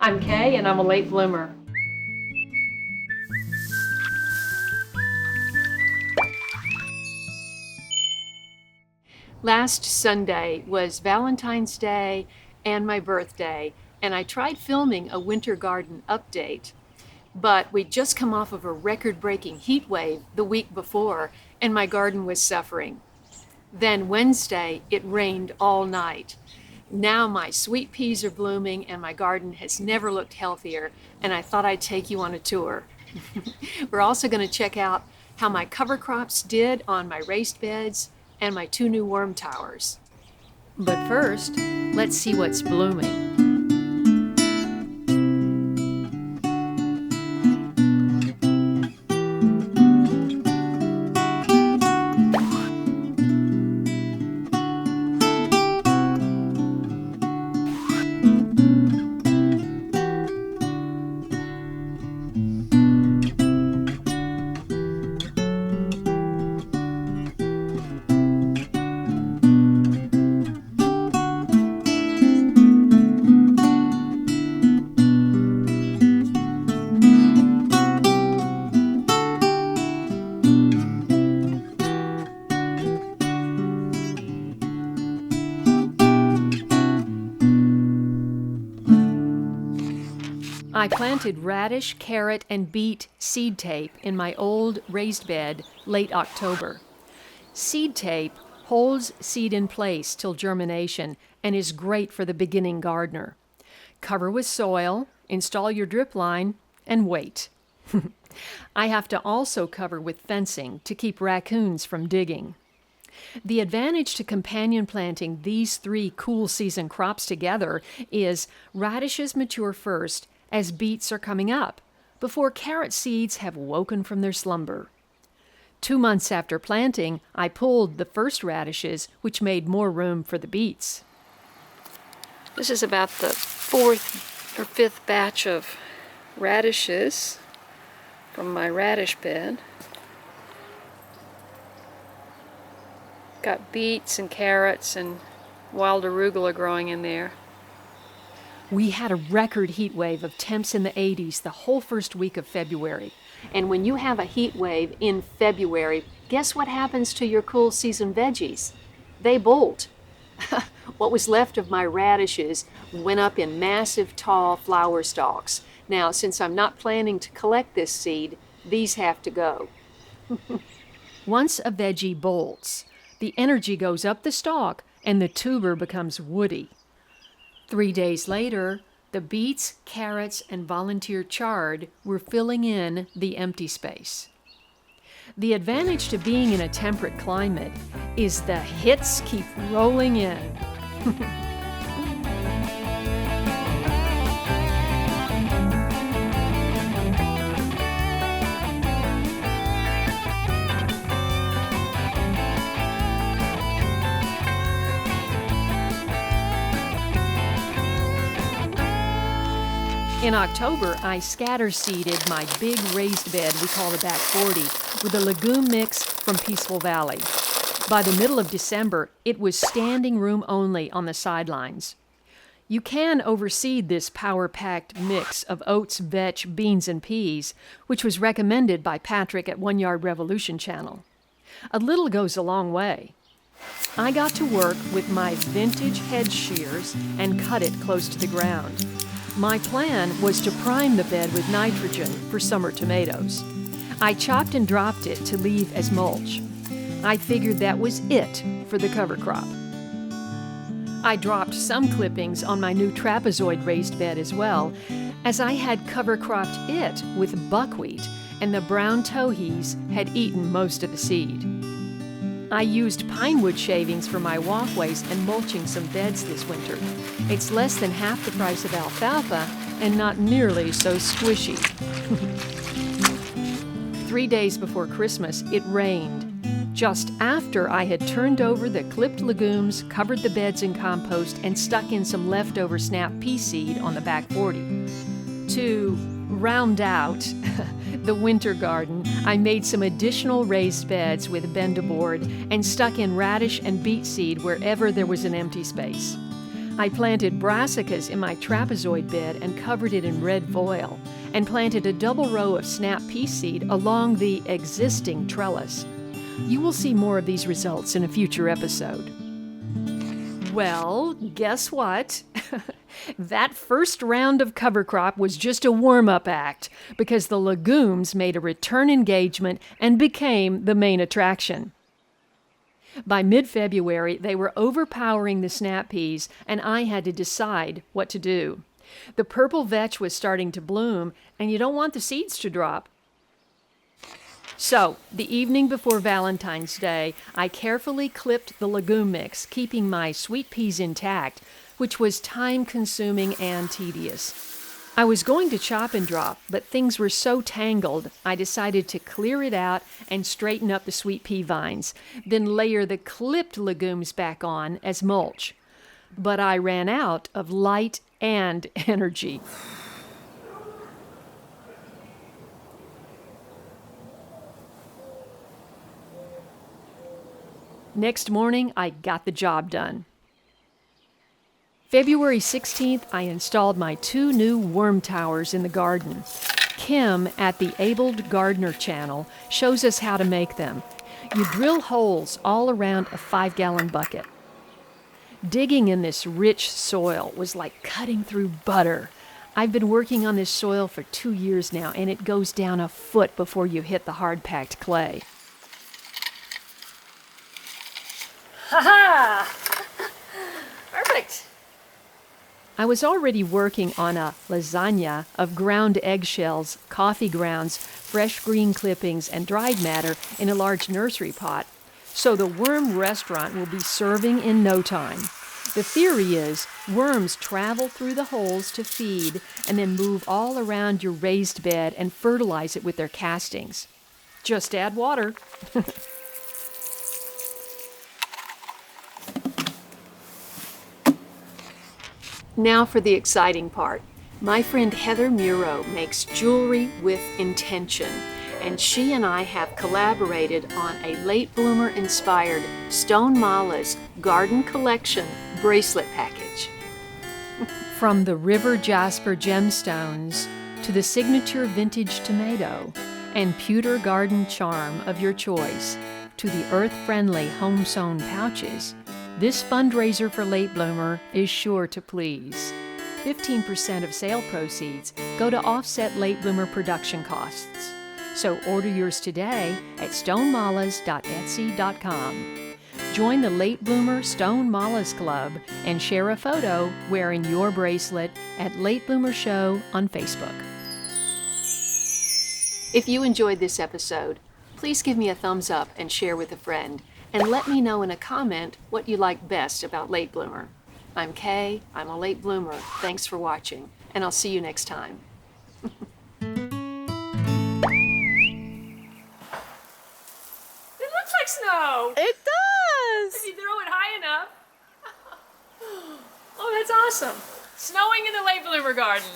I'm Kaye and I'm a late bloomer. Last Sunday was Valentine's Day and my birthday, and I tried filming a winter garden update. But we'd just come off of a record-breaking heat wave the week before, and my garden was suffering. Then Wednesday, it rained all night. Now my sweet peas are blooming and my garden has never looked healthier, and I thought I'd take you on a tour. We're also going to check out how my cover crops did on my raised beds and my 2 new worm towers. But first, let's see what's blooming. I planted radish, carrot, and beet seed tape in my old raised bed late October. Seed tape holds seed in place till germination and is great for the beginning gardener. Cover with soil, install your drip line, and wait. I have to also cover with fencing to keep raccoons from digging. The advantage to companion planting these 3 cool season crops together is radishes mature first as beets are coming up, before carrot seeds have woken from their slumber. 2 months after planting, I pulled the first radishes, which made more room for the beets. This is about the 4th or 5th batch of radishes from my radish bed. Got beets and carrots and wild arugula growing in there. We had a record heat wave of temps in the 80s the whole first week of February. And when you have a heat wave in February, guess what happens to your cool season veggies? They bolt. What was left of my radishes went up in massive tall flower stalks. Now, since I'm not planning to collect this seed, these have to go. Once a veggie bolts, the energy goes up the stalk and the tuber becomes woody. 3 days later, the beets, carrots, and volunteer chard were filling in the empty space. The advantage to being in a temperate climate is the hits keep rolling in. In October, I scatter seeded my big raised bed we call the back 40 with a legume mix from Peaceful Valley. By the middle of December, it was standing room only on the sidelines. You can overseed this power-packed mix of oats, vetch, beans, and peas, which was recommended by Patrick at 1 Yard Revolution channel. A little goes a long way. I got to work with my vintage hedge shears and cut it close to the ground. My plan was to prime the bed with nitrogen for summer tomatoes. I chopped and dropped it to leave as mulch. I figured that was it for the cover crop. I dropped some clippings on my new trapezoid raised bed as well, as I had cover cropped it with buckwheat and the brown towhees had eaten most of the seed. I used pine wood shavings for my walkways and mulching some beds this winter. It's less than half the price of alfalfa and not nearly so squishy. 3 days before Christmas, it rained. Just after I had turned over the clipped legumes, covered the beds in compost, and stuck in some leftover snap pea seed on the back 40. To round out the winter garden, I made some additional raised beds with bend-a-board and stuck in radish and beet seed wherever there was an empty space. I planted brassicas in my trapezoid bed and covered it in red foil, and planted a double row of snap pea seed along the existing trellis. You will see more of these results in a future episode. Well, guess what? That first round of cover crop was just a warm-up act because the legumes made a return engagement and became the main attraction. By mid-February, they were overpowering the snap peas, and I had to decide what to do. The purple vetch was starting to bloom, and you don't want the seeds to drop. So, the evening before Valentine's Day, I carefully clipped the legume mix, keeping my sweet peas intact, which was time-consuming and tedious. I was going to chop and drop, but things were so tangled, I decided to clear it out and straighten up the sweet pea vines, then layer the clipped legumes back on as mulch. But I ran out of light and energy. Next morning, I got the job done. February 16th, I installed my 2 new worm towers in the garden. Kim at the Abled Gardener channel shows us how to make them. You drill holes all around a 5-gallon bucket. Digging in this rich soil was like cutting through butter. I've been working on this soil for 2 years now, and it goes down a foot before you hit the hard-packed clay. Ha-ha! Perfect! I was already working on a lasagna of ground eggshells, coffee grounds, fresh green clippings, and dried matter in a large nursery pot, so the worm restaurant will be serving in no time. The theory is worms travel through the holes to feed and then move all around your raised bed and fertilize it with their castings. Just add water. Now for the exciting part. My friend Heather Muro makes jewelry with intention, and she and I have collaborated on a late bloomer inspired StoneMalas garden collection bracelet package. From the river jasper gemstones to the signature vintage tomato and pewter garden charm of your choice to the earth-friendly home-sewn pouches, this fundraiser for late bloomer is sure to please. 15% of sale proceeds go to offset late bloomer production costs. So order yours today at StoneMalas.etsy.com. Join the Late Bloomer StoneMalas Club and share a photo wearing your bracelet at Late Bloomer Show on Facebook. If you enjoyed this episode, please give me a thumbs up and share with a friend. And let me know in a comment what you like best about late bloomer. I'm Kaye, I'm a late bloomer. Thanks for watching, and I'll see you next time. It looks like snow! It does! If you throw it high enough. Oh, that's awesome. Snowing in the late bloomer garden.